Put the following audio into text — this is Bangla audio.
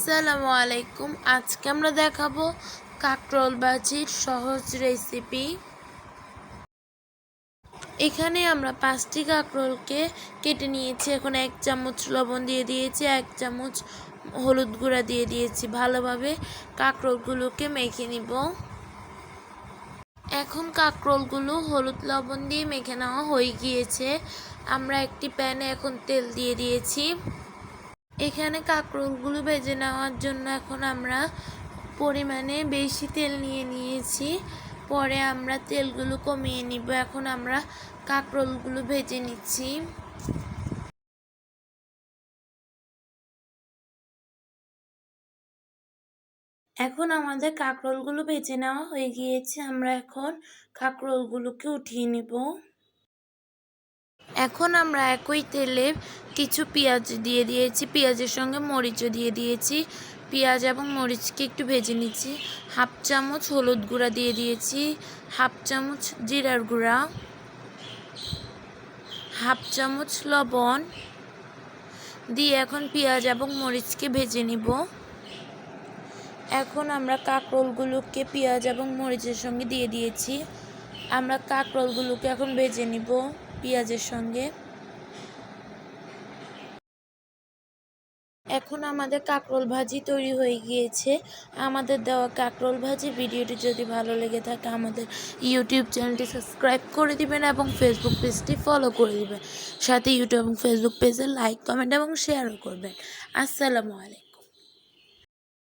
আসসালামু আলাইকুম। আজকে আমরা দেখাবো কাঁকরোল ভাজির সহজ রেসিপি। এখানে আমরা 5টি কাঁকরোলকে কেটে নিয়েছি। এখন 1 চামচ লবণ দিয়ে দিয়েছি, 1 চামচ হলুদ গুঁড়া দিয়ে দিয়েছি। ভালোভাবে কাঁকরোলগুলোকে মেখে নিব। এখন কাঁকরোলগুলো হলুদ লবণ দিয়ে মেখে নেওয়া হয়ে গিয়েছে। আমরা একটি প্যানে এখন তেল দিয়ে দিয়েছি। এখানে কাঁকরোলগুলো ভেজে নেওয়ার জন্য এখন আমরা পরিমাণে বেশি তেল নিয়েছি। পরে আমরা তেলগুলো কমিয়ে নিব। এখন আমরা কাঁকরোলগুলো ভেজে নিচ্ছি। এখন আমাদের কাঁকরোলগুলো ভেজে নেওয়া হয়ে গিয়েছে। আমরা এখন কাঁকরোলগুলোকে উঠিয়ে নিব। এখন আমরা একই তেলে কিছু পেঁয়াজ দিয়ে দিয়েছি, পেঁয়াজের সঙ্গে মরিচও দিয়ে দিয়েছি। পেঁয়াজ এবং মরিচকে একটু ভেজে নিচ্ছি। 1/2 চামচ হলুদ গুঁড়া দিয়ে দিয়েছি, 1/2 চামচ জিরার গুঁড়া, 1/2 চামচ লবণ দিয়ে এখন পেঁয়াজ এবং মরিচকে ভেজে নিব। এখন আমরা কাঁকরোলগুলোকে পেঁয়াজ এবং মরিচের সঙ্গে দিয়ে দিয়েছি। আমরা কাঁকরোলগুলোকে এখন ভেজে নিব পেঁয়াজের সঙ্গে। এখন আমাদের কাঁকরোল ভাজি তৈরি হয়ে গিয়েছে। আমাদের দেওয়া কাঁকরোল ভাজি ভিডিওটি যদি ভালো লেগে থাকে আমাদের ইউটিউব চ্যানেলটি সাবস্ক্রাইব করে দিবেন এবং ফেসবুক পেজটি ফলো করে দিবেন। সাথে ইউটিউব এবং ফেসবুক পেজে লাইক, কমেন্ট এবং শেয়ারও করবেন। আসসালামু আলাইকুম।